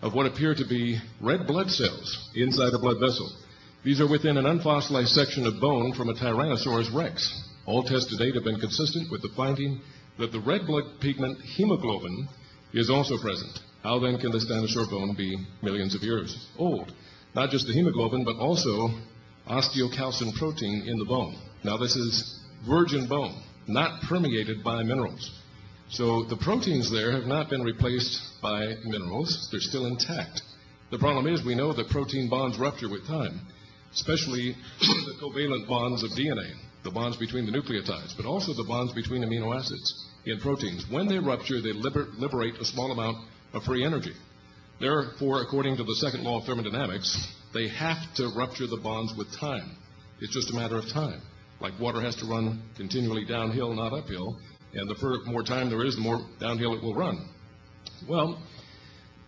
of what appear to be red blood cells inside a blood vessel. These are within an unfossilized section of bone from a Tyrannosaurus rex. All tests to date have been consistent with the finding that the red blood pigment hemoglobin is also present. How then can this dinosaur bone be millions of years old? Not just the hemoglobin, but also osteocalcin protein in the bone. Now this is virgin bone, not permeated by minerals. So the proteins there have not been replaced by minerals. They're still intact. The problem is we know that protein bonds rupture with time, especially the covalent bonds of DNA, the bonds between the nucleotides, but also the bonds between amino acids in proteins. When they rupture, they liberate a small amount of free energy. Therefore, according to the second law of thermodynamics, they have to rupture the bonds with time. It's just a matter of time. Like water has to run continually downhill, not uphill, and the more time there is, the more downhill it will run. Well,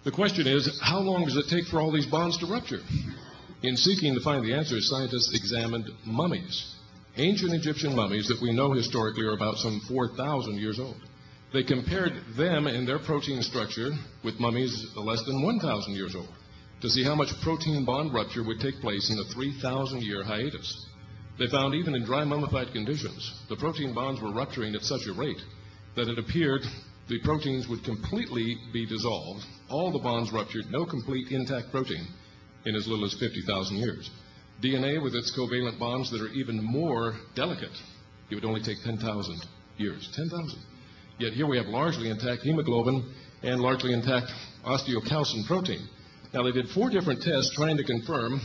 the question is, how long does it take for all these bonds to rupture? In seeking to find the answers, scientists examined mummies, ancient Egyptian mummies that we know historically are about some 4,000 years old. They compared them and their protein structure with mummies less than 1,000 years old to see how much protein bond rupture would take place in a 3,000-year hiatus. They found even in dry mummified conditions, the protein bonds were rupturing at such a rate that it appeared the proteins would completely be dissolved. All the bonds ruptured, no complete intact protein in as little as 50,000 years. DNA with its covalent bonds that are even more delicate, it would only take 10,000 years. 10,000. Yet here we have largely intact hemoglobin and largely intact osteocalcin protein. Now they did 4 different tests trying to confirm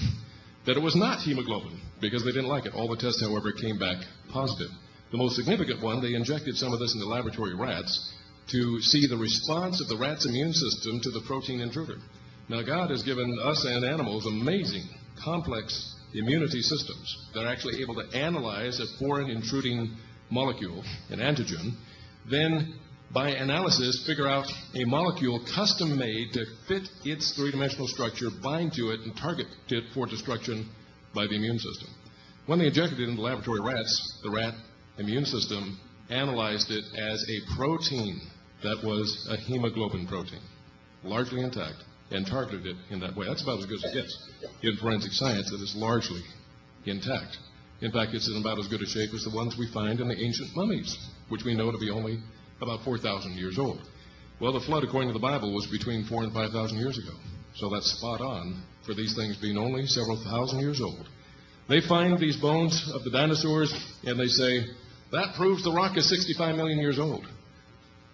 that it was not hemoglobin because they didn't like it. All the tests, however, came back positive. The most significant one, they injected some of this into laboratory rats to see the response of the rat's immune system to the protein intruder. Now God has given us and animals amazing, complex immunity systems that are actually able to analyze a foreign intruding molecule, an antigen, then by analysis figure out a molecule custom made to fit its three-dimensional structure, bind to it, and target it for destruction by the immune system. When they injected it into laboratory rats, the rat immune system analyzed it as a protein that was a hemoglobin protein, largely intact, and targeted it in that way. That's about as good as it gets in forensic science, that is largely intact. In fact, it's in about as good a shape as the ones we find in the ancient mummies, which we know to be only about 4,000 years old. Well, the flood, according to the Bible, was between 4,000 and 5,000 years ago. So that's spot on for these things being only several thousand years old. They find these bones of the dinosaurs, and they say, that proves the rock is 65 million years old.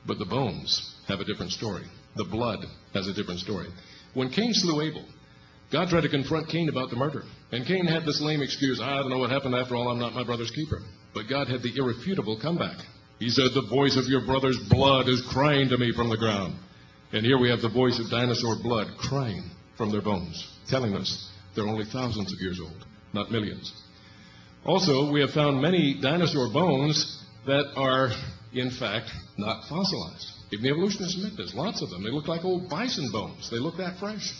But the bones have a different story. The blood has a different story. When Cain slew Abel, God tried to confront Cain about the murder. And Cain had this lame excuse, I don't know what happened after all, I'm not my brother's keeper. But God had the irrefutable comeback. He said, the voice of your brother's blood is crying to me from the ground. And here we have the voice of dinosaur blood crying from their bones, telling us they're only thousands of years old, not millions. Also, we have found many dinosaur bones that are, in fact, not fossilized. Even the evolutionists admit this. Lots of them. They look like old bison bones. They look that fresh.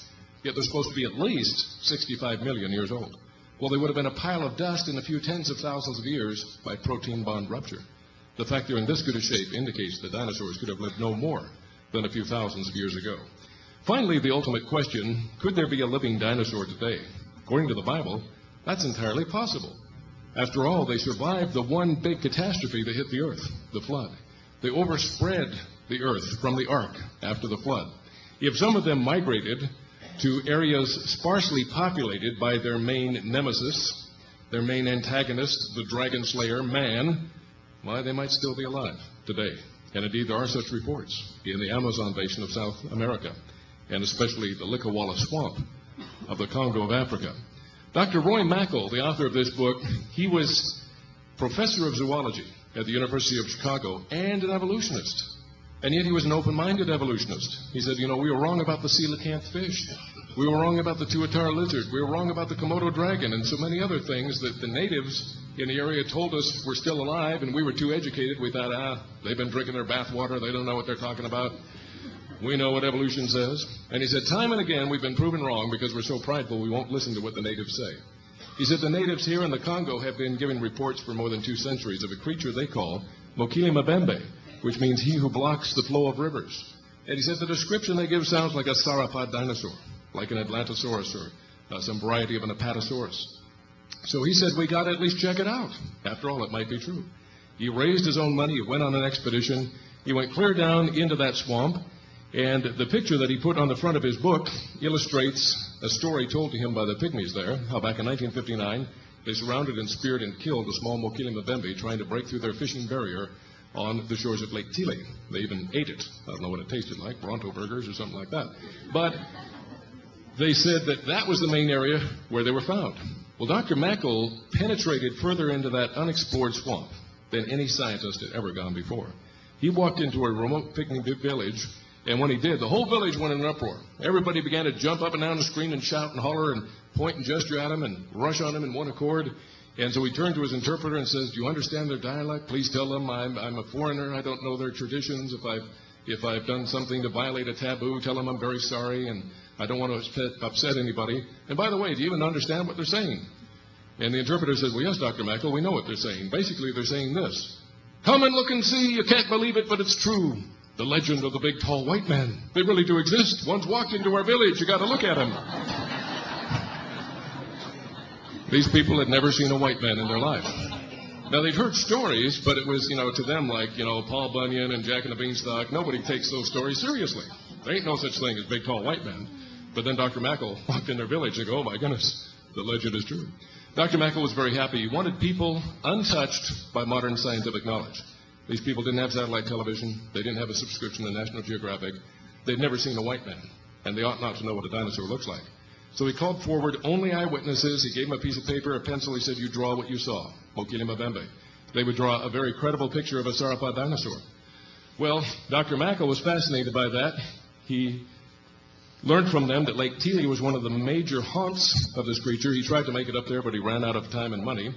Yet they're supposed to be at least 65 million years old. Well, they would have been a pile of dust in a few tens of thousands of years by protein bond rupture. The fact they're in this good a shape indicates that dinosaurs could have lived no more than a few thousands of years ago. Finally, the ultimate question, could there be a living dinosaur today? According to the Bible, that's entirely possible. After all, they survived the one big catastrophe that hit the earth, the flood. They overspread the earth from the ark after the flood. If some of them migrated to areas sparsely populated by their main nemesis, their main antagonist, the dragon slayer, man, why, they might still be alive today. And indeed, there are such reports in the Amazon basin of South America, and especially the Likawala swamp of the Congo of Africa. Dr. Roy Mackal, the author of this book, he was professor of zoology at the University of Chicago and an evolutionist. And yet he was an open-minded evolutionist. He said, you know, we were wrong about the coelacanth fish. We were wrong about the tuatara lizard. We were wrong about the Komodo dragon and so many other things that the natives in the area told us were still alive, and we were too educated. We thought, they've been drinking their bath water. They don't know what they're talking about. We know what evolution says. And he said, time and again, we've been proven wrong because we're so prideful we won't listen to what the natives say. He said, the natives here in the Congo have been giving reports for more than 2 centuries of a creature they call Mokele Mbembe, which means he who blocks the flow of rivers. And he said the description they give sounds like a sauropod dinosaur, like an Atlantosaurus or some variety of an Apatosaurus. So he said, we got to at least check it out. After all, it might be true. He raised his own money. He went on an expedition. He went clear down into that swamp. And the picture that he put on the front of his book illustrates a story told to him by the pygmies there, how back in 1959, they surrounded and speared and killed the small Mokele Mbembe trying to break through their fishing barrier on the shores of Lake Tile. They even ate it. I don't know what it tasted like, Bronto burgers or something like that. But they said that that was the main area where they were found. Well, Dr. Mackel penetrated further into that unexplored swamp than any scientist had ever gone before. He walked into a remote picnic village, and when he did, the whole village went in an uproar. Everybody began to jump up and down and scream and shout and holler and point and gesture at him and rush on him in one accord. And so he turned to his interpreter and says, do you understand their dialect? Please tell them I'm a foreigner. I don't know their traditions. If I've done something to violate a taboo, tell them I'm very sorry and I don't want to upset anybody. And by the way, do you even understand what they're saying? And the interpreter says, well, yes, Dr. Mackel, we know what they're saying. Basically, they're saying this. Come and look and see. You can't believe it, but it's true. The legend of the big, tall white man. They really do exist. One's walked into our village. You got to look at him. These people had never seen a white man in their life. Now, they'd heard stories, but it was, to them like, Paul Bunyan and Jack and the Beanstalk. Nobody takes those stories seriously. There ain't no such thing as big, tall white men. But then Dr. Mackel walked in their village and go, oh, my goodness, the legend is true. Dr. Mackel was very happy. He wanted people untouched by modern scientific knowledge. These people didn't have satellite television. They didn't have a subscription to National Geographic. They'd never seen a white man, and they ought not to know what a dinosaur looks like. So he called forward only eyewitnesses. He gave them a piece of paper, a pencil. He said, you draw what you saw, Mokele Mbembe. They would draw a very credible picture of a sauropod dinosaur. Well, Dr. Mackel was fascinated by that. He learned from them that Lake Tile was one of the major haunts of this creature. He tried to make it up there, but he ran out of time and money.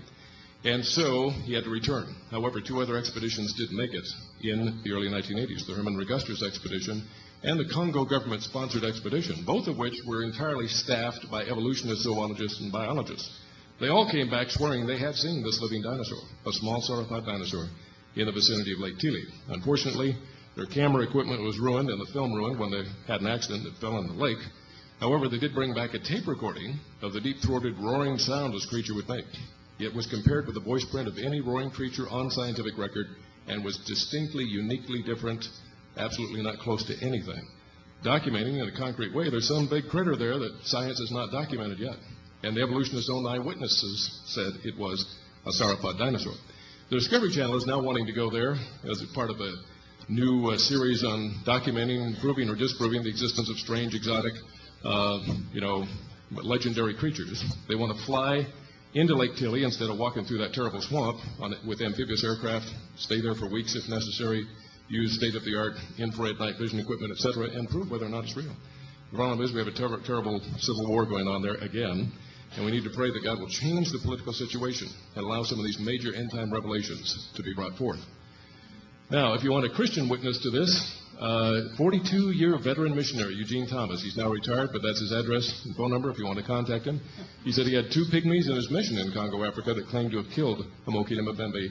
And so he had to return. However, 2 other expeditions did make it in the early 1980s, the Herman Regusters expedition and the Congo government-sponsored expedition, both of which were entirely staffed by evolutionists, zoologists, and biologists. They all came back swearing they had seen this living dinosaur, a small sauropod dinosaur, in the vicinity of Lake Tile. Unfortunately, their camera equipment was ruined and the film ruined when they had an accident that fell in the lake. However, they did bring back a tape recording of the deep-throated roaring sound this creature would make. It was compared with the voice print of any roaring creature on scientific record and was distinctly, uniquely different, absolutely not close to anything. Documenting in a concrete way, there's some big critter there that science has not documented yet. And the evolutionists' own eyewitnesses said it was a sauropod dinosaur. The Discovery Channel is now wanting to go there as a part of a new series on documenting, proving or disproving the existence of strange, exotic, legendary creatures. They want to fly into Lake Tile instead of walking through that terrible swamp with amphibious aircraft, stay there for weeks if necessary, use state-of-the-art infrared night vision equipment, etc., and prove whether or not it's real. The problem is we have a terrible civil war going on there again, and we need to pray that God will change the political situation and allow some of these major end-time revelations to be brought forth. Now, if you want a Christian witness to this, 42-year veteran missionary Eugene Thomas. He's now retired, but that's his address and phone number if you want to contact him. He said he had 2 pygmies in his mission in Congo, Africa that claimed to have killed a Mokele Mbembe